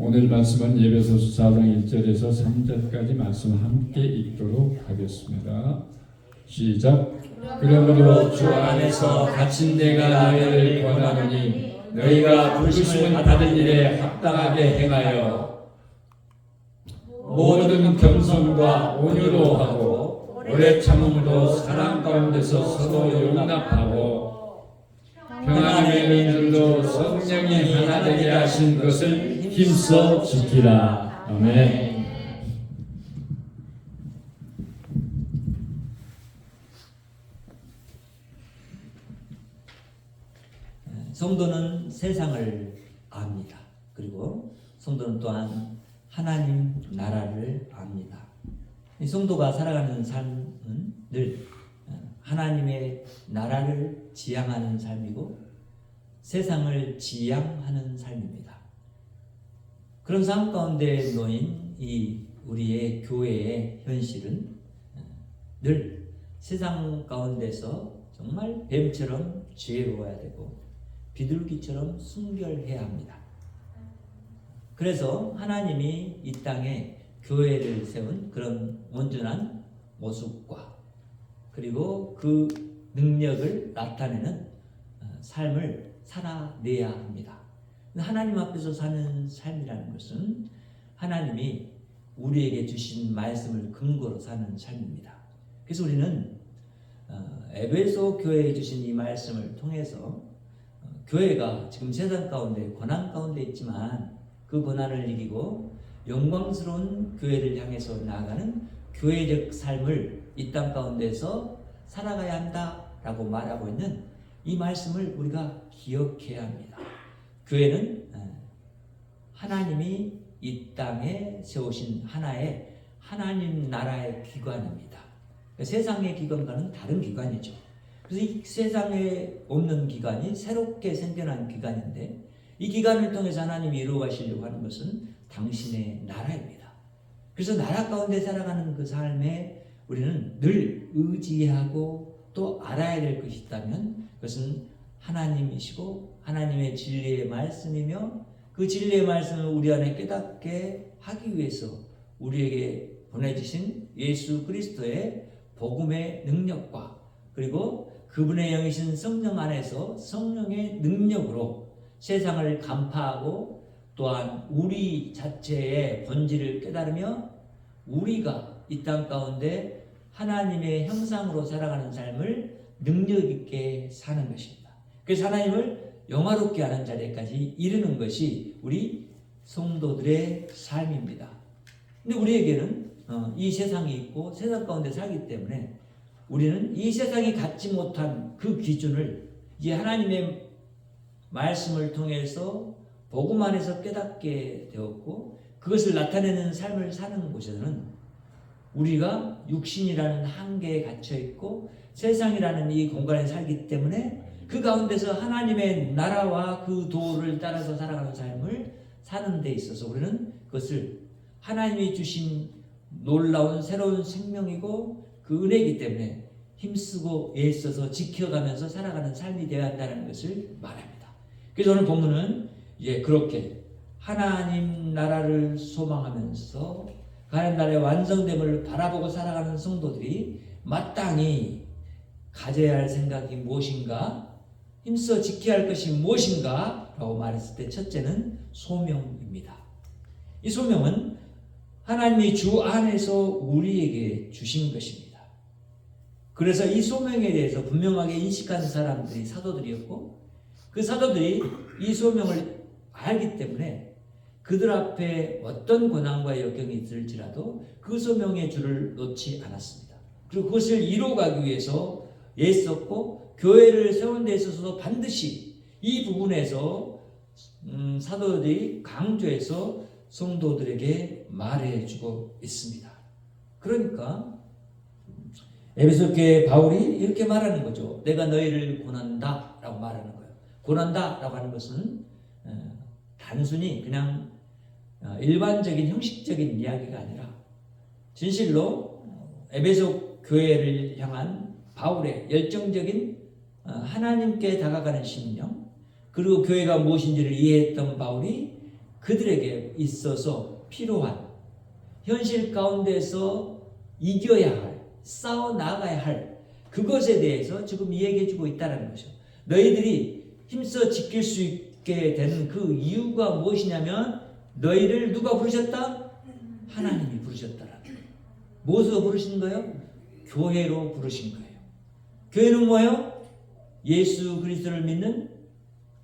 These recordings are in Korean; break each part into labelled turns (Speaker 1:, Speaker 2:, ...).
Speaker 1: 오늘 말씀은 에베소서 4장 1절에서 3절까지 말씀 함께 읽도록 하겠습니다. 시작. 그러므로 주 안에서 갇힌 내가 너희를 권하노니 너희가 부르심을 받은 일에 합당하게 행하여 모든 겸손과 온유로 하고 오래 참음으로 사랑 가운데서 서로 용납하고 평안의 줄로 성령이 하나 되게 하신 것을 힘써 지키라. 아멘.
Speaker 2: 성도는 세상을 압니다. 그리고 성도는 또한 하나님 나라를 압니다. 이 성도가 살아가는 삶은 늘 하나님의 나라를 지향하는 삶이고 세상을 지향하는 삶입니다. 그런 삶 가운데 놓인 이 우리의 교회의 현실은 늘 세상 가운데서 정말 뱀처럼 지혜로워야 되고 비둘기처럼 순결해야 합니다. 그래서 하나님이 이 땅에 교회를 세운 그런 온전한 모습과 그리고 그 능력을 나타내는 삶을 살아내야 합니다. 하나님 앞에서 사는 삶이라는 것은 하나님이 우리에게 주신 말씀을 근거로 사는 삶입니다. 그래서 우리는 에베소 교회에 주신 이 말씀을 통해서 교회가 지금 세상 가운데 고난 가운데 있지만 그 고난을 이기고 영광스러운 교회를 향해서 나아가는 교회적 삶을 이 땅 가운데서 살아가야 한다라고 말하고 있는 이 말씀을 우리가 기억해야 합니다. 교회는 하나님이 이 땅에 세우신 하나의 하나님 나라의 기관입니다. 세상의 기관과는 다른 기관이죠. 그래서 이 세상에 없는 기관이 새롭게 생겨난 기관인데 이 기관을 통해서 하나님이 이루어가시려고 하는 것은 당신의 나라입니다. 그래서 나라 가운데 살아가는 그 삶에 우리는 늘 의지하고 또 알아야 될 것이 있다면 그것은 하나님이시고 하나님의 진리의 말씀이며 그 진리의 말씀을 우리 안에 깨닫게 하기 위해서 우리에게 보내주신 예수 그리스도의 복음의 능력과 그리고 그분의 영이신 성령 안에서 성령의 능력으로 세상을 간파하고 또한 우리 자체의 본질을 깨달으며 우리가 이 땅 가운데 하나님의 형상으로 살아가는 삶을 능력 있게 사는 것입니다. 그래서 하나님을 영화롭게 하는 자리까지 이르는 것이 우리 성도들의 삶입니다. 근데 우리에게는 이 세상이 있고 세상 가운데 살기 때문에 우리는 이 세상이 갖지 못한 그 기준을 이제 하나님의 말씀을 통해서 복음 안에서 깨닫게 되었고 그것을 나타내는 삶을 사는 곳에서는 우리가 육신이라는 한계에 갇혀 있고 세상이라는 이 공간에 살기 때문에 그 가운데서 하나님의 나라와 그 도를 따라서 살아가는 삶을 사는 데 있어서 우리는 그것을 하나님이 주신 놀라운 새로운 생명이고 그 은혜이기 때문에 힘쓰고 애써서 지켜가면서 살아가는 삶이 되어야 한다는 것을 말합니다. 그래서 오늘 본문은 이제 그렇게 하나님 나라를 소망하면서 하나님 나라의 완성됨을 바라보고 살아가는 성도들이 마땅히 가져야 할 생각이 무엇인가, 힘써 지켜야 할 것이 무엇인가 라고 말했을 때 첫째는 소명입니다. 이 소명은 하나님이 주 안에서 우리에게 주신 것입니다. 그래서 이 소명에 대해서 분명하게 인식하는 사람들이 사도들이었고 그 사도들이 이 소명을 알기 때문에 그들 앞에 어떤 고난과 역경이 있을지라도 그 소명의 줄을 놓지 않았습니다. 그리고 그것을 이루어가기 위해서 애썼고 교회를 세우는 데 있어서도 반드시 이 부분에서 사도들이 강조해서 성도들에게 말해주고 있습니다. 그러니까 에베소 교회 바울이 이렇게 말하는 거죠. 내가 너희를 권한다 라고 말하는 거예요. 권한다 라고 하는 것은 단순히 그냥 일반적인 형식적인 이야기가 아니라 진실로 에베소 교회를 향한 바울의 열정적인 하나님께 다가가는 심령 그리고 교회가 무엇인지를 이해했던 바울이 그들에게 있어서 필요한 현실 가운데서 이겨야 할, 싸워 나가야 할 그것에 대해서 지금 이야기해 주고 있다는 거죠. 너희들이 힘써 지킬 수 있게 되는 그 이유가 무엇이냐면 너희를 누가 부르셨다? 하나님이 부르셨다라는 거예요. 무엇으로 부르신 거예요? 교회로 부르신 거예요. 교회는 뭐예요? 예수 그리스도를 믿는,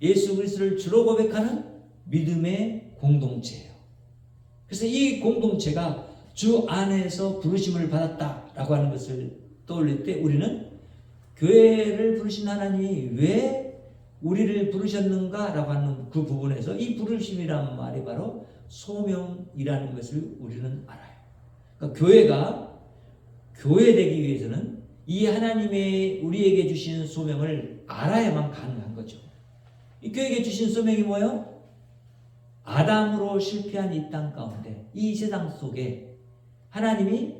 Speaker 2: 예수 그리스도를 주로 고백하는 믿음의 공동체예요. 그래서 이 공동체가 주 안에서 부르심을 받았다라고 하는 것을 떠올릴 때 우리는 교회를 부르신 하나님이 왜 우리를 부르셨는가라고 하는 그 부분에서 이 부르심이라는 말이 바로 소명이라는 것을 우리는 알아요. 그러니까 교회가 교회 되기 위해서는 이 하나님의 우리에게 주신 소명을 알아야만 가능한 거죠. 이 교회에게 주신 소명이 뭐예요? 아담으로 실패한 이 땅 가운데, 이 세상 속에 하나님이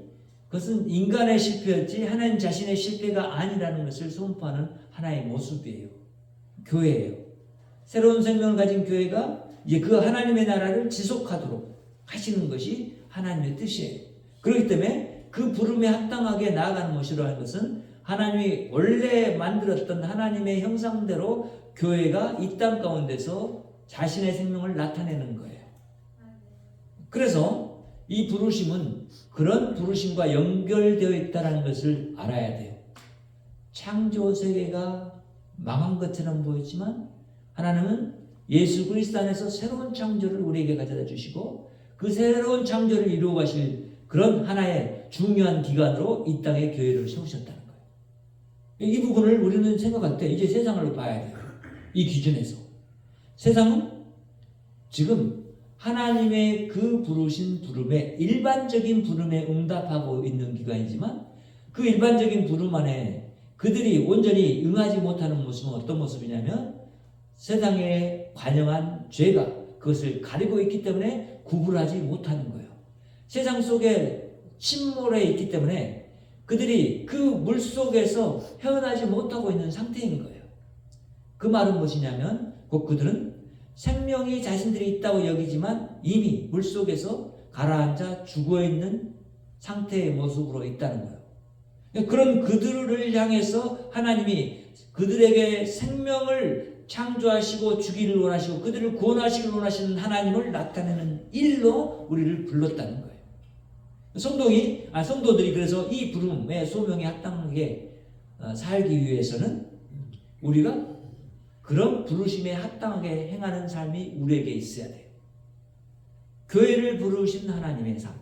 Speaker 2: 그것은 인간의 실패였지 하나님 자신의 실패가 아니라는 것을 선포하는 하나의 모습이에요. 교회예요. 새로운 생명을 가진 교회가 이제 그 하나님의 나라를 지속하도록 하시는 것이 하나님의 뜻이에요. 그렇기 때문에 그 부름에 합당하게 나아가는 것이라는 것은 하나님이 원래 만들었던 하나님의 형상대로 교회가 이 땅 가운데서 자신의 생명을 나타내는 거예요. 그래서 이 부르심은 그런 부르심과 연결되어 있다는 것을 알아야 돼요. 창조 세계가 망한 것처럼 보였지만 하나님은 예수 그리스도 안에서 새로운 창조를 우리에게 가져다 주시고 그 새로운 창조를 이루어 가실 그런 하나의 중요한 기관으로 이 땅에 교회를 세우셨다는 거예요. 이 부분을 우리는 생각할 때 이제 세상을 봐야 돼요. 이 기준에서. 세상은 지금 하나님의 그 부르신 부름에 일반적인 부름에 응답하고 있는 기관이지만 그 일반적인 부름 안에 그들이 온전히 응하지 못하는 모습은 어떤 모습이냐면 세상에 관영한 죄가 그것을 가리고 있기 때문에 구분하지 못하는 거예요. 세상 속에 침몰해 있기 때문에 그들이 그 물 속에서 헤어나지 못하고 있는 상태인 거예요. 그 말은 무엇이냐면 곧 그들은 생명이 자신들이 있다고 여기지만 이미 물 속에서 가라앉아 죽어있는 상태의 모습으로 있다는 거예요. 그런 그들을 향해서 하나님이 그들에게 생명을 창조하시고 주기를 원하시고 그들을 구원하시기를 원하시는 하나님을 나타내는 일로 우리를 불렀다는 거예요. 성도들이 그래서 이 부름의 소명에 합당하게 살기 위해서는 우리가 그런 부르심에 합당하게 행하는 삶이 우리에게 있어야 돼요. 교회를 부르신 하나님의 삶,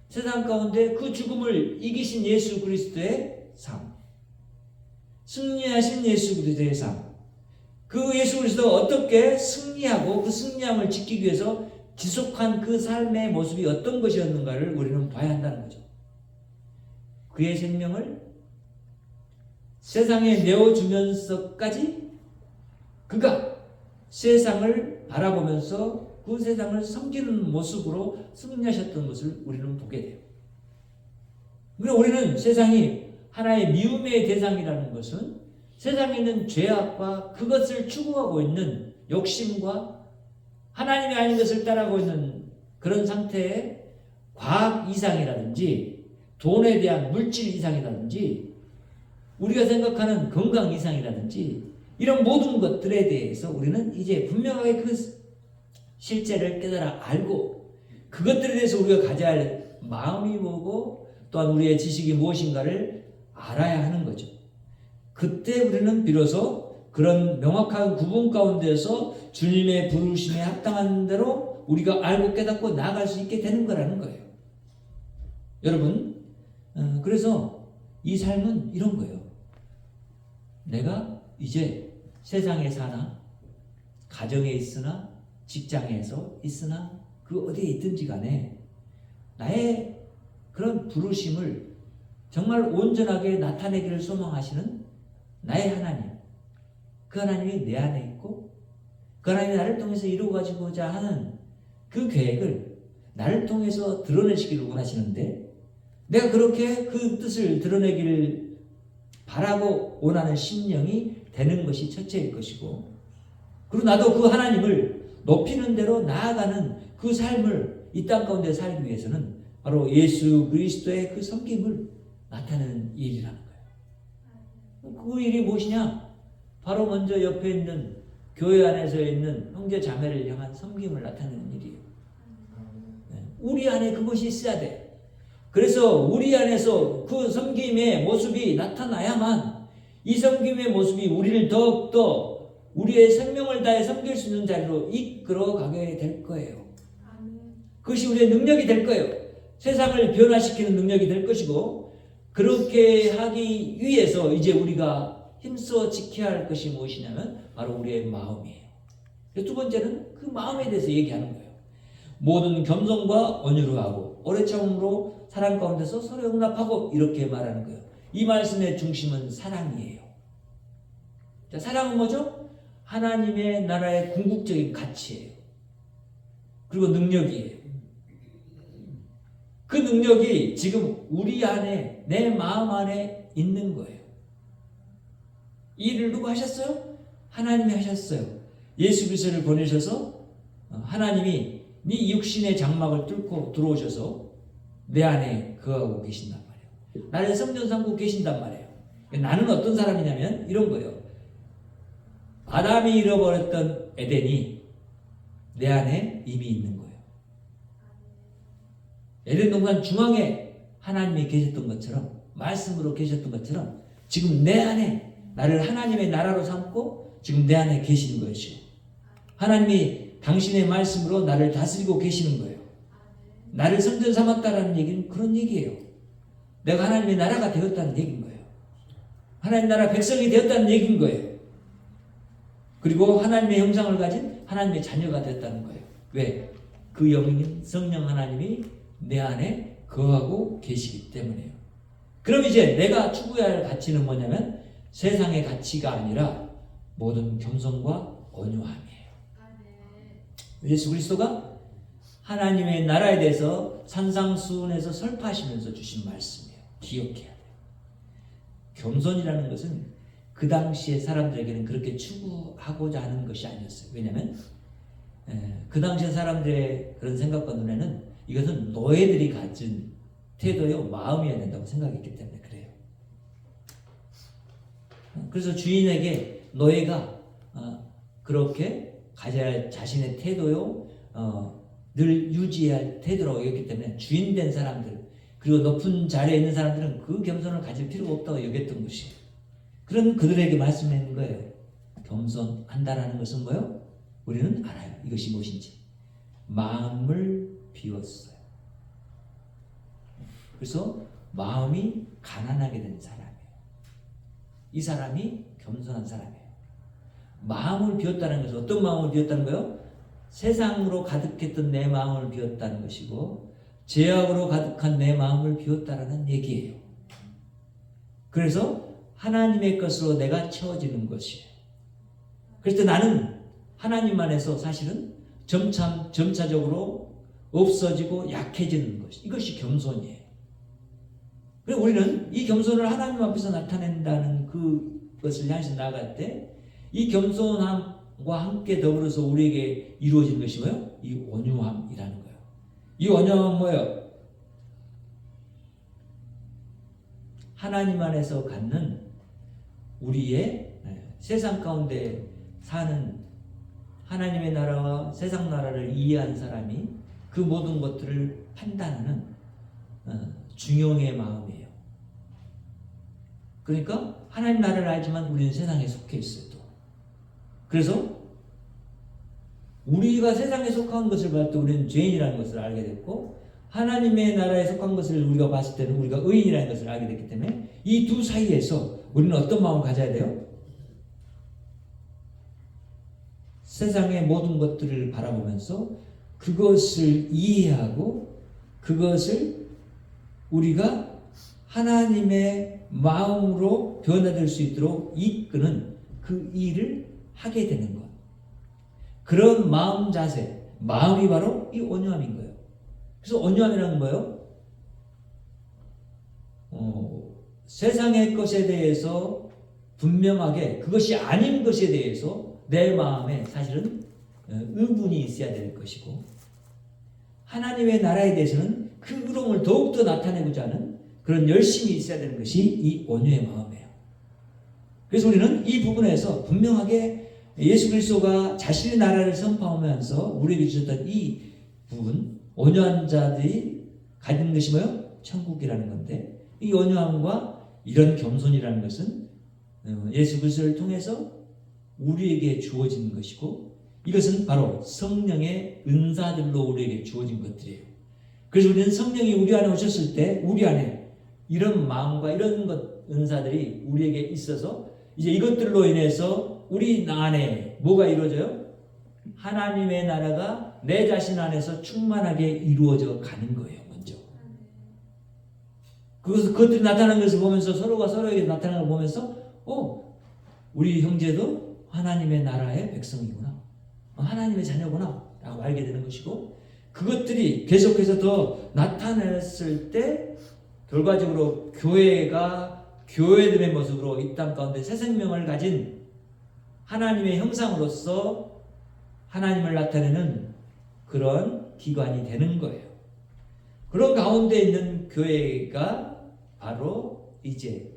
Speaker 2: 세상 가운데 그 죽음을 이기신 예수 그리스도의 삶, 승리하신 예수 그리스도의 삶, 그 예수 그리스도가 어떻게 승리하고 그 승리함을 지키기 위해서 지속한 그 삶의 모습이 어떤 것이었는가를 우리는 봐야 한다는 거죠. 그의 생명을 세상에 내어주면서까지 그가 세상을 바라보면서 그 세상을 섬기는 모습으로 승리하셨던 것을 우리는 보게 돼요. 그러나 우리는 세상이 하나의 미움의 대상이라는 것은 세상에 있는 죄악과 그것을 추구하고 있는 욕심과 하나님이 아닌 것을 따라가고 있는 그런 상태의 과학 이상이라든지 돈에 대한 물질 이상이라든지 우리가 생각하는 건강 이상이라든지 이런 모든 것들에 대해서 우리는 이제 분명하게 그 실제를 깨달아 알고 그것들에 대해서 우리가 가져야 할 마음이 뭐고 또한 우리의 지식이 무엇인가를 알아야 하는 거죠. 그때 우리는 비로소 그런 명확한 구분 가운데서 주님의 부르심에 합당한 대로 우리가 알고 깨닫고 나아갈 수 있게 되는 거라는 거예요. 여러분, 그래서 이 삶은 이런 거예요. 내가 이제 세상에 사나 가정에 있으나 직장에서 있으나 그 어디에 있든지 간에 나의 그런 부르심을 정말 온전하게 나타내기를 소망하시는 나의 하나님, 그 하나님이 내 안에 있고 그 하나님이 나를 통해서 이루어가지고자 하는 그 계획을 나를 통해서 드러내시기를 원하시는데 내가 그렇게 그 뜻을 드러내기를 바라고 원하는 심령이 되는 것이 첫째일 것이고 그리고 나도 그 하나님을 높이는 대로 나아가는 그 삶을 이 땅 가운데 살기 위해서는 바로 예수 그리스도의 그 섬김을 나타내는 일이라는 거예요. 그 일이 무엇이냐? 바로 먼저 옆에 있는 교회 안에서 있는 형제 자매를 향한 섬김을 나타내는 일이에요. 우리 안에 그것이 있어야 돼. 그래서 우리 안에서 그 섬김의 모습이 나타나야만 이 섬김의 모습이 우리를 더욱더 우리의 생명을 다해 섬길 수 있는 자리로 이끌어가게 될 거예요. 그것이 우리의 능력이 될 거예요. 세상을 변화시키는 능력이 될 것이고, 그렇게 하기 위해서 이제 우리가 힘써 지켜야 할 것이 무엇이냐면 바로 우리의 마음이에요. 두 번째는 그 마음에 대해서 얘기하는 거예요. 모든 겸손과 온유로 하고 오래 참음으로 사랑 가운데서 서로 용납하고, 이렇게 말하는 거예요. 이 말씀의 중심은 사랑이에요. 자, 사랑은 뭐죠? 하나님의 나라의 궁극적인 가치예요. 그리고 능력이에요. 그 능력이 지금 우리 안에, 내 마음 안에 있는 거예요. 이 일을 누가 하셨어요? 하나님이 하셨어요. 예수 그리스도를 보내셔서 하나님이 네 육신의 장막을 뚫고 들어오셔서 내 안에 거하고 계신단 말이에요. 나를 성전 삼고 계신단 말이에요. 나는 어떤 사람이냐면 이런 거예요. 아담이 잃어버렸던 에덴이 내 안에 이미 있는 거예요. 에덴 동산 중앙에 하나님이 계셨던 것처럼, 말씀으로 계셨던 것처럼 지금 내 안에 나를 하나님의 나라로 삼고 지금 내 안에 계시는 것이요. 하나님이 당신의 말씀으로 나를 다스리고 계시는 거예요. 나를 성전 삼았다라는 얘기는 그런 얘기예요. 내가 하나님의 나라가 되었다는 얘기인 거예요. 하나님 나라 백성이 되었다는 얘기인 거예요. 그리고 하나님의 형상을 가진 하나님의 자녀가 되었다는 거예요. 왜? 그 영인 성령 하나님이 내 안에 거하고 계시기 때문에요. 그럼 이제 내가 추구해야 할 가치는 뭐냐면 세상의 가치가 아니라 모든 겸손과 온유함이에요. 예수 그리스도가 하나님의 나라에 대해서 산상수훈에서 설파하시면서 주신 말씀이에요. 기억해야 돼요. 겸손이라는 것은 그 당시에 사람들에게는 그렇게 추구하고자 하는 것이 아니었어요. 왜냐하면 그 당시에 사람들의 그런 생각과 눈에는 이것은 노예들이 가진 태도요, 마음이어야 된다고 생각했기 때문에 그래요. 그래서 주인에게 노예가 그렇게 가져야 할 자신의 태도요, 늘 유지해야 할 태도라고 여겼기 때문에 주인된 사람들, 그리고 높은 자리에 있는 사람들은 그 겸손을 가질 필요가 없다고 여겼던 것이에요. 그런 그들에게 말씀하는 거예요. 겸손한다라는 것은 뭐예요? 우리는 알아요. 이것이 무엇인지. 마음을 비웠어요. 그래서 마음이 가난하게 된 사람이에요. 이 사람이 겸손한 사람이에요. 마음을 비웠다는 것은 어떤 마음을 비웠다는 거예요? 세상으로 가득했던 내 마음을 비웠다는 것이고 죄악으로 가득한 내 마음을 비웠다라는 얘기예요. 그래서 하나님의 것으로 내가 채워지는 것이에요. 그래서 나는 하나님 안에서 사실은 점차적으로 없어지고 약해지는 것. 이것이 겸손이에요. 그리고 우리는 이 겸손을 하나님 앞에서 나타낸다는 그것을 향해서 나아갈 때 이 겸손함과 함께 더불어서 우리에게 이루어지는 것이 뭐예요? 이 온유함이라는 거예요. 이 온유함은 뭐예요? 하나님 안에서 갖는 우리의 세상 가운데 사는 하나님의 나라와 세상 나라를 이해한 사람이 그 모든 것들을 판단하는 중용의 마음이에요. 그러니까 하나님 나라를 알지만 우리는 세상에 속해 있어요. 또. 그래서 우리가 세상에 속한 것을 볼 때 우리는 죄인이라는 것을 알게 됐고, 하나님의 나라에 속한 것을 우리가 봤을 때는 우리가 의인이라는 것을 알게 됐기 때문에 이 두 사이에서 우리는 어떤 마음을 가져야 돼요? 세상의 모든 것들을 바라보면서 그것을 이해하고 그것을 우리가 하나님의 마음으로 변화될 수 있도록 이끄는 그 일을 하게 되는 것. 그런 마음 자세, 마음이 바로 이 온유함인 거예요. 그래서 온유함이라는 거예요. 세상의 것에 대해서 분명하게 그것이 아닌 것에 대해서 내 마음에 사실은 의분이 있어야 될 것이고, 하나님의 나라에 대해서는 그 의로움을 더욱더 나타내고자 하는 그런 열심이 있어야 되는 것이 이 온유의 마음이에요. 그래서 우리는 이 부분에서 분명하게 예수 그리스도가 자신의 나라를 선포하면서 우리에게 주셨던 이 부분, 온유한 자들이 가진 것이 뭐예요? 천국이라는 건데, 이 온유함과 이런 겸손이라는 것은 예수 그리스도를 통해서 우리에게 주어진 것이고, 이것은 바로 성령의 은사들로 우리에게 주어진 것들이에요. 그래서 우리는 성령이 우리 안에 오셨을 때 우리 안에 이런 마음과 이런 은사들이 우리에게 있어서 이제 이것들로 인해서 우리 안에 뭐가 이루어져요? 하나님의 나라가 내 자신 안에서 충만하게 이루어져 가는 거예요. 먼저 그것들이 나타나는 것을 보면서, 서로가 서로에게 나타나는 걸 보면서 우리 형제도 하나님의 나라의 백성이구나, 하나님의 자녀구나 라고 알게 되는 것이고, 그것들이 계속해서 더 나타났을 때 결과적으로 교회가 교회들의 모습으로 이 땅 가운데 새 생명을 가진 하나님의 형상으로서 하나님을 나타내는 그런 기관이 되는 거예요. 그런 가운데 있는 교회가 바로 이제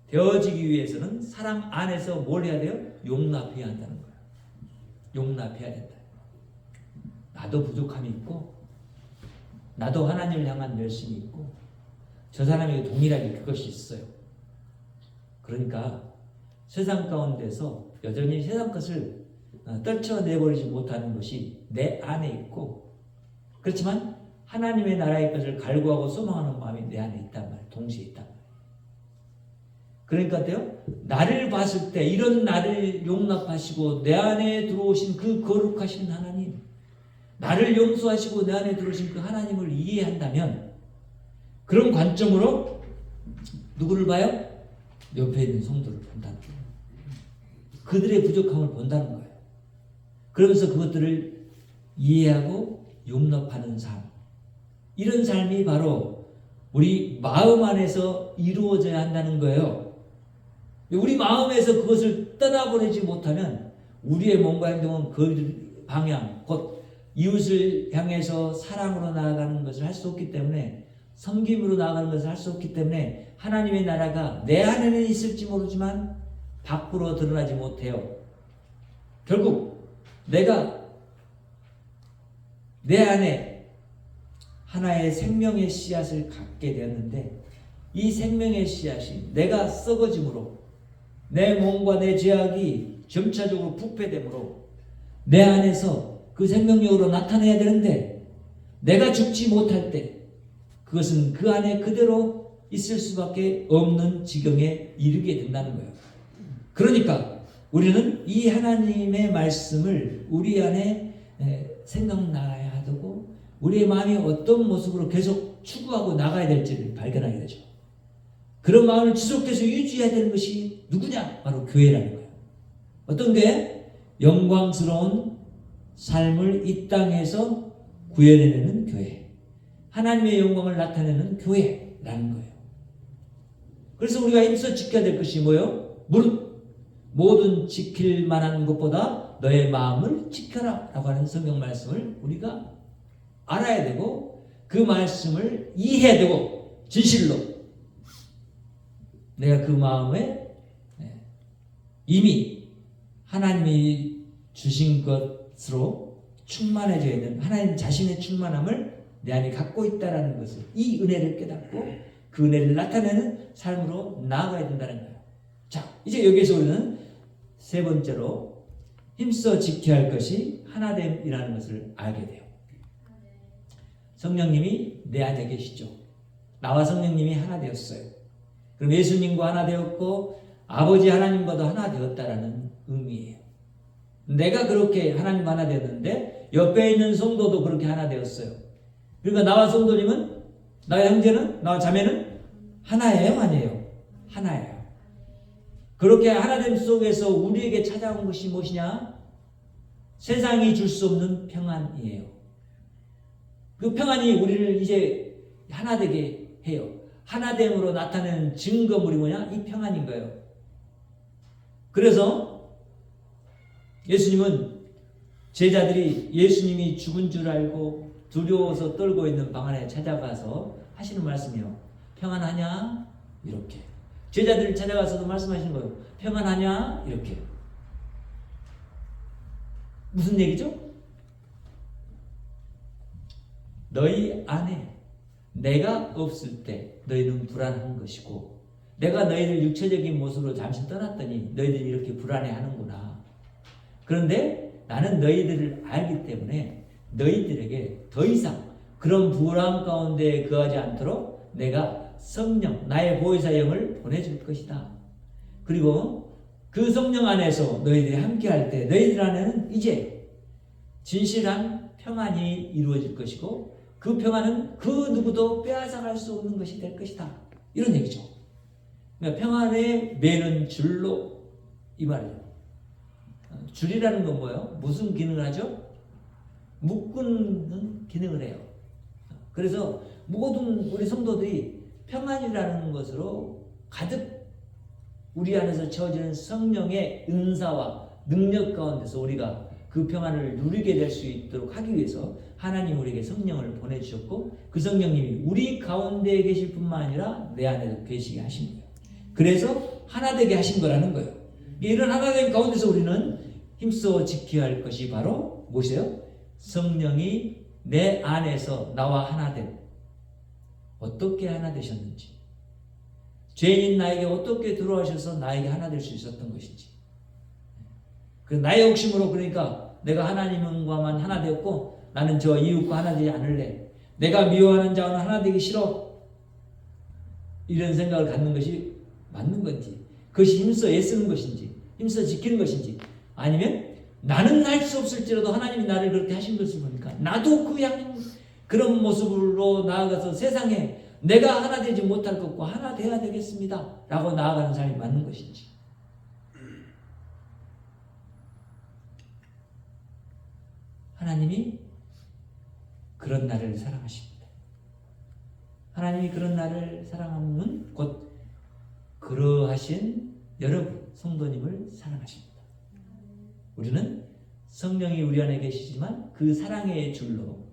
Speaker 2: 되어지기 위해서는 사람 안에서 뭘 해야 돼요? 용납해야 한다는 거예요. 용납해야 된다. 나도 부족함이 있고, 나도 하나님을 향한 열심이 있고, 저 사람에게 동일하게 그것이 있어요. 그러니까 세상 가운데서 여전히 세상 것을 떨쳐내버리지 못하는 것이 내 안에 있고, 그렇지만 하나님의 나라의 것을 갈구하고 소망하는 마음이 내 안에 있단 말이에요. 동시에 있단 말이에요. 그러니까요, 나를 봤을 때 이런 나를 용납하시고 내 안에 들어오신 그 거룩하신 하나님, 나를 용서하시고 내 안에 들어오신 그 하나님을 이해한다면, 그런 관점으로 누구를 봐요? 옆에 있는 성도를 본다는 거예요. 그들의 부족함을 본다는 거예요. 그러면서 그것들을 이해하고 용납하는 삶, 이런 삶이 바로 우리 마음 안에서 이루어져야 한다는 거예요. 우리 마음에서 그것을 떠나보내지 못하면 우리의 몸과 행동은 그 방향, 곧 이웃을 향해서 사랑으로 나아가는 것을 할 수 없기 때문에, 섬김으로 나아가는 것을 할 수 없기 때문에 하나님의 나라가 내 안에는 있을지 모르지만 밖으로 드러나지 못해요. 결국 내가 내 안에 하나의 생명의 씨앗을 갖게 되었는데, 이 생명의 씨앗이 내가 썩어짐으로, 내 몸과 내 죄악이 점차적으로 부패됨으로 내 안에서 그 생명력으로 나타내야 되는데, 내가 죽지 못할 때 그것은 그 안에 그대로 있을 수밖에 없는 지경에 이르게 된다는 거예요. 그러니까 우리는 이 하나님의 말씀을 우리 안에 생각나야 하고, 우리의 마음이 어떤 모습으로 계속 추구하고 나가야 될지를 발견하게 되죠. 그런 마음을 지속해서 유지해야 되는 것이 누구냐? 바로 교회라는 거예요. 어떤 게? 영광스러운 삶을 이 땅에서 구현해내는 교회, 하나님의 영광을 나타내는 교회라는 거예요. 그래서 우리가 힘써 지켜야 될 것이 뭐예요? 무릇 모든 지킬 만한 것보다 너의 마음을 지켜라 라고 하는 성경 말씀을 우리가 알아야 되고, 그 말씀을 이해해야 되고, 진실로 내가 그 마음에 이미 하나님이 주신 것으로 충만해져 있는 하나님 자신의 충만함을 내 안에 갖고 있다는 것을, 이 은혜를 깨닫고 그 은혜를 나타내는 삶으로 나아가야 된다는 거예요. 자, 이제 여기서 우리는 세 번째로 힘써 지켜야 할 것이 하나됨이라는 것을 알게 돼요. 성령님이 내 안에 계시죠. 나와 성령님이 하나 되었어요. 그럼 예수님과 하나 되었고 아버지 하나님과도 하나 되었다라는 의미예요. 내가 그렇게 하나님과 하나 되었는데 옆에 있는 성도도 그렇게 하나 되었어요. 그러니까 나와 성도님은, 나의 형제는, 나와 자매는 하나예요, 아니에요? 하나예요. 그렇게 하나됨 속에서 우리에게 찾아온 것이 무엇이냐? 세상이 줄 수 없는 평안이에요. 그 평안이 우리를 이제 하나 되게 해요. 하나됨으로 나타내는 증거물이 뭐냐? 이 평안인 거예요. 그래서 예수님은 제자들이 예수님이 죽은 줄 알고 두려워서 떨고 있는 방 안에 찾아가서 하시는 말씀이요. 평안하냐? 이렇게. 제자들을 찾아가서도 말씀하시는 거예요. 평안하냐? 이렇게. 무슨 얘기죠? 너희 안에 내가 없을 때 너희는 불안한 것이고, 내가 너희를 육체적인 모습으로 잠시 떠났더니 너희들이 이렇게 불안해하는구나. 그런데 나는 너희들을 알기 때문에 너희들에게 더 이상 그런 불안 가운데 거하지 않도록 내가 성령, 나의 보혜사 영을 보내줄 것이다. 그리고 그 성령 안에서 너희들이 함께할 때 너희들 안에는 이제 진실한 평안이 이루어질 것이고, 그 평안은 그 누구도 빼앗아갈 수 없는 것이 될 것이다. 이런 얘기죠. 그러니까 평안에 매는 줄로, 이 말이에요. 줄이라는 건 뭐예요? 무슨 기능을 하죠? 묶는 기능을 해요. 그래서 모든 우리 성도들이 평안이라는 것으로 가득 우리 안에서 채워지는 성령의 은사와 능력 가운데서 우리가 그 평안을 누리게 될 수 있도록 하기 위해서 하나님 우리에게 성령을 보내주셨고, 그 성령님이 우리 가운데 계실 뿐만 아니라 내 안에도 계시게 하신 거예요. 그래서 하나 되게 하신 거라는 거예요. 이런 하나 된 가운데서 우리는 힘써 지켜야 할 것이 바로 무엇이에요? 성령이 내 안에서 나와 하나 된, 어떻게 하나 되셨는지, 죄인인 나에게 어떻게 들어오셔서 나에게 하나 될 수 있었던 것인지, 그 나의 욕심으로, 그러니까 내가 하나님과만 하나 되었고 나는 저 이웃과 하나 되지 않을래, 내가 미워하는 자와는 하나 되기 싫어, 이런 생각을 갖는 것이 맞는 건지, 그것이 힘써 애쓰는 것인지, 힘써 지키는 것인지, 아니면 나는 할 수 없을지라도 하나님이 나를 그렇게 하신 것을 보니까 나도 그런 모습으로 나아가서 세상에 내가 하나 되지 못할 것과 하나 돼야 되겠습니다 라고 나아가는 삶이 맞는 것인지. 하나님이 그런 나를 사랑하십니다. 하나님이 그런 나를 사랑하는 곧 그러하신 여러분 성도님을 사랑하십니다. 우리는 성령이 우리 안에 계시지만 그 사랑의 줄로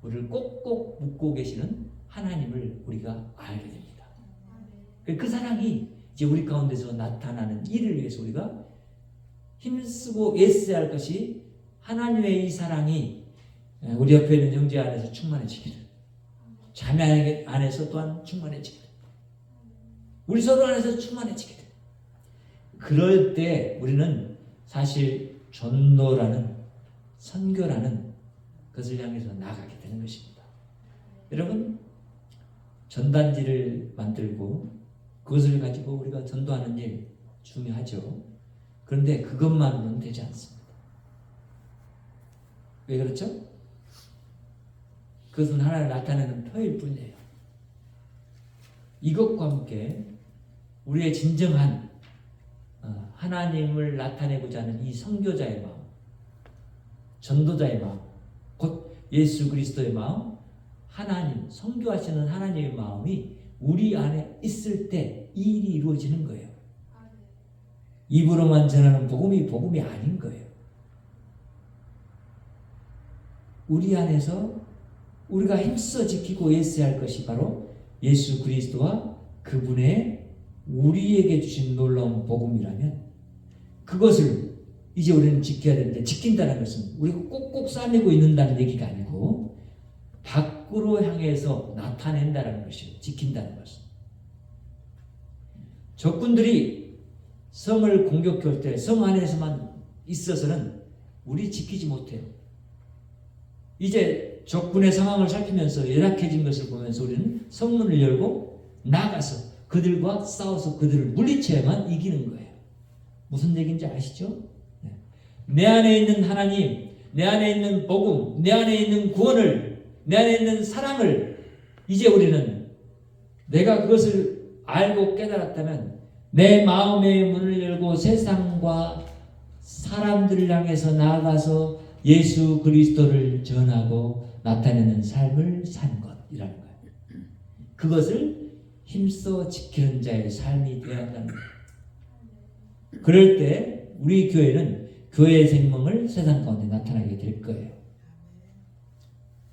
Speaker 2: 우리를 꼭꼭 묶고 계시는 하나님을 우리가 알게 됩니다. 그 사랑이 이제 우리 가운데서 나타나는 일을 위해서 우리가 힘쓰고 애써야 할 것이, 하나님의 이 사랑이 우리 옆에 있는 형제 안에서 충만해지기를, 자매 안에서 또한 충만해지기를, 우리 서로 안에서 충만해지기를. 그럴 때 우리는 사실 전도라는, 선교라는 것을 향해서 나아가게 되는 것입니다. 여러분, 전단지를 만들고 그것을 가지고 우리가 전도하는 일 중요하죠. 그런데 그것만으로는 되지 않습니다. 왜 그렇죠? 그것은 하나를 나타내는 표일 뿐이에요. 이것과 함께 우리의 진정한 하나님을 나타내고자 하는 이 선교자의 마음, 전도자의 마음, 곧 예수 그리스도의 마음, 하나님, 선교하시는 하나님의 마음이 우리 안에 있을 때 이 일이 이루어지는 거예요. 입으로만 전하는 복음이 아닌 거예요. 우리 안에서 우리가 힘써 지키고 애써야 할 것이 바로 예수 그리스도와 그분의 우리에게 주신 놀라운 복음이라면, 그것을 이제 우리는 지켜야 되는데, 지킨다는 것은 우리가 꼭꼭 싸매고 있는다는 얘기가 아니고 밖으로 향해서 나타낸다는 것이에요. 지킨다는 것은. 적군들이 성을 공격할 때 성 안에서만 있어서는 우리 지키지 못해요. 이제 적군의 상황을 살피면서 열악해진 것을 보면서 우리는 성문을 열고 나가서 그들과 싸워서 그들을 물리쳐야만 이기는 거예요. 무슨 얘기인지 아시죠? 내 안에 있는 하나님, 내 안에 있는 복음, 내 안에 있는 구원을, 내 안에 있는 사랑을 이제 우리는, 내가 그것을 알고 깨달았다면 내 마음의 문을 열고 세상과 사람들을 향해서 나아가서 예수 그리스도를 전하고 나타내는 삶을 사는 것이라는 거예요. 그것을 힘써 지키는 자의 삶이 되어야 한다는 거예요. 그럴 때 우리 교회는 교회의 생명을 세상 가운데 나타나게 될 거예요.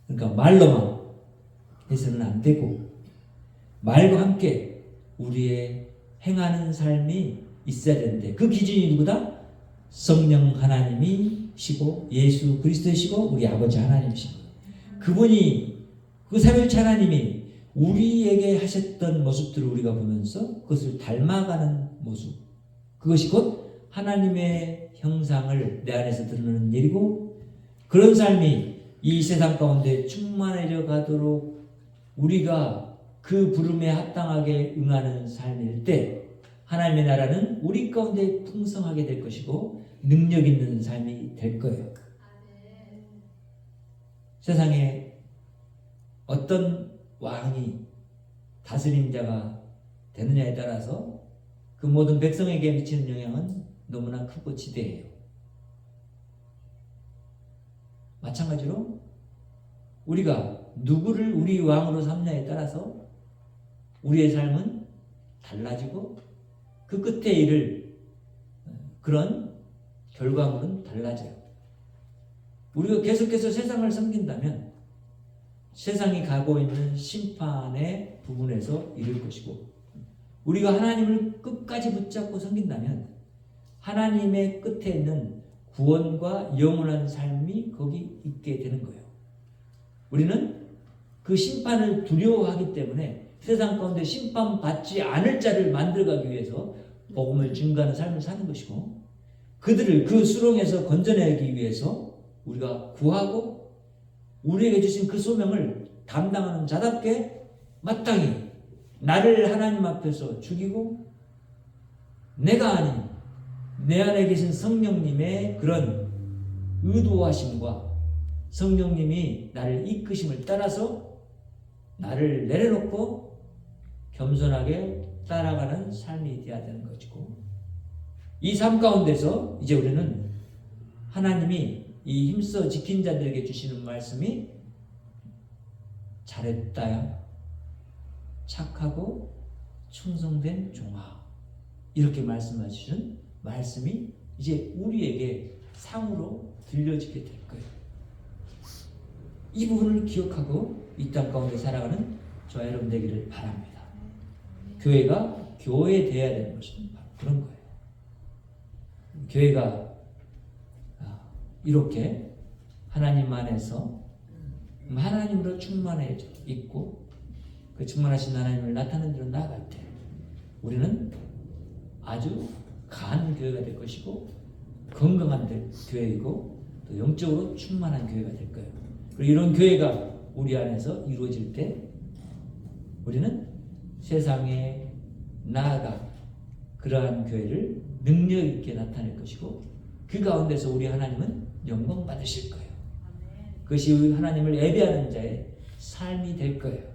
Speaker 2: 그러니까 말로만 해서는 안 되고 말과 함께 우리의 행하는 삶이 있어야 되는데 그 기준이 누구다? 성령 하나님이시고 예수 그리스도이시고 우리 아버지 하나님이시고 그분이 그 삼일체 하나님이 우리에게 하셨던 모습들을 우리가 보면서 그것을 닮아가는 모습 그것이 곧 하나님의 형상을 내 안에서 드러내는 일이고 그런 삶이 이 세상 가운데 충만해져 가도록 우리가 그 부름에 합당하게 응하는 삶일 때 하나님의 나라는 우리 가운데 풍성하게 될 것이고 능력 있는 삶이 될 거예요. 세상에 어떤 왕이 다스림자가 되느냐에 따라서 그 모든 백성에게 미치는 영향은 너무나 크고 지대해요. 마찬가지로 우리가 누구를 우리 왕으로 삼냐에 따라서 우리의 삶은 달라지고 그 끝에 이를 그런 결과물은 달라져요. 우리가 계속해서 세상을 섬긴다면 세상이 가고 있는 심판의 부분에서 이를 것이고 우리가 하나님을 끝까지 붙잡고 섬긴다면 하나님의 끝에 있는 구원과 영원한 삶이 거기 있게 되는 거예요. 우리는 그 심판을 두려워하기 때문에 세상 가운데 심판받지 않을 자를 만들어가기 위해서 복음을 증거하는 삶을 사는 것이고 그들을 그 수렁에서 건져내기 위해서 우리가 구하고 우리에게 주신 그 소명을 담당하는 자답게 마땅히 나를 하나님 앞에서 죽이고 내가 아닌 내 안에 계신 성령님의 그런 의도하심과 성령님이 나를 이끄심을 따라서 나를 내려놓고 겸손하게 따라가는 삶이 되어야 되는 것이고 이 삶 가운데서 이제 우리는 하나님이 이 힘써 지킨 자들에게 주시는 말씀이 잘했다야 착하고 충성된 종아 이렇게 말씀하시는 말씀이 이제 우리에게 상으로 들려지게 될 거예요. 이 부분을 기억하고 이 땅 가운데 살아가는 저와 여러분 되기를 바랍니다. 교회가 교회되어야 되는 것은 바로 그런 거예요. 교회가 이렇게 하나님 안에서 하나님으로 충만해져 있고 그 충만하신 하나님을 나타내는 대로 나아갈 때 우리는 아주 강한 교회가 될 것이고 건강한 교회이고 또 영적으로 충만한 교회가 될 거예요. 그리고 이런 교회가 우리 안에서 이루어질 때 우리는 세상에 나아가 그러한 교회를 능력 있게 나타낼 것이고 그 가운데서 우리 하나님은 영광 받으실 거예요. 그것이 하나님을 예배하는 자의 삶이 될 거예요.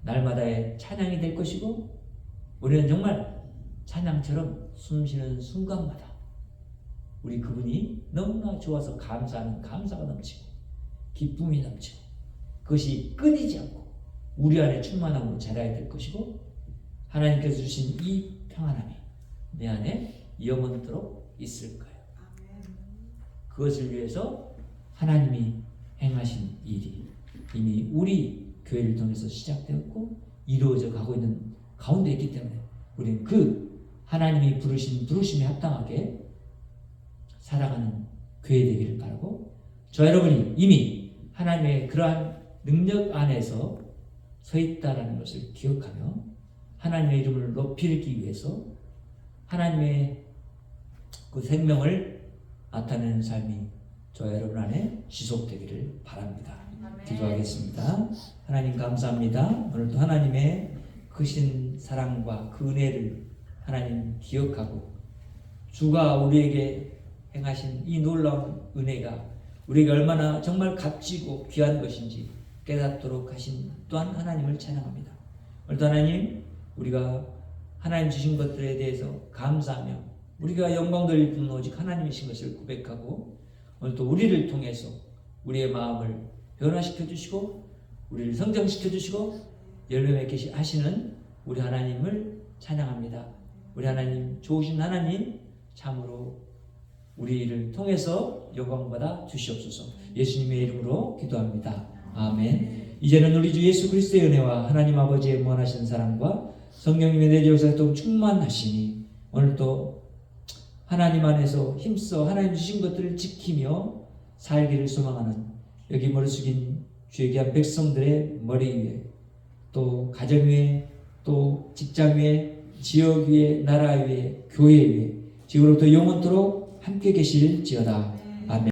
Speaker 2: 날마다의 찬양이 될 것이고 우리는 정말 찬양처럼 숨쉬는 순간마다 우리 그분이 너무나 좋아서 감사하는 감사가 넘치고 기쁨이 넘치고 그것이 끊이지 않고 우리 안에 충만함으로 자라야 될 것이고 하나님께서 주신 이 평안함이 내 안에 영원토록 있을 거예요. 그것을 위해서 하나님이 행하신 일이 이미 우리 교회를 통해서 시작되었고 이루어져 가고 있는 가운데 있기 때문에 우리는 그 하나님이 부르신 부르심에 합당하게 살아가는 교회 되기를 바라고 저 여러분이 이미 하나님의 그러한 능력 안에서 서 있다라는 것을 기억하며 하나님의 이름을 높이기 위해서 하나님의 그 생명을 나타내는 삶이 저 여러분 안에 지속되기를 바랍니다. 기도하겠습니다. 하나님 감사합니다. 오늘도 하나님의 크신 사랑과 그 은혜를 하나님 기억하고 주가 우리에게 행하신 이 놀라운 은혜가 우리에게 얼마나 정말 값지고 귀한 것인지 깨닫도록 하신 또한 하나님을 찬양합니다. 오늘도 하나님 우리가 하나님 주신 것들에 대해서 감사하며 우리가 영광 돌릴 분은 오직 하나님이신 것을 고백하고 오늘도 우리를 통해서 우리의 마음을 변화시켜 주시고 우리를 성장시켜 주시고 열매 맺게 하시는 우리 하나님을 찬양합니다. 우리 하나님 좋으신 하나님 참으로 우리를 통해서 영광받아 주시옵소서. 예수님의 이름으로 기도합니다. 아멘. 이제는 우리 주 예수 그리스도의 은혜와 하나님 아버지의 무한하신 사랑과 성령님의 내주역사에 또 충만하시니 오늘도 하나님 안에서 힘써 하나님 주신 것들을 지키며 살기를 소망하는 여기 머리 숙인 주의 귀한 백성들의 머리 위에 또 가정 위에 또 직장 위에 지역 위에 나라 위에 교회 위에 지금부터 영원토록 함께 계실지어다. 아멘.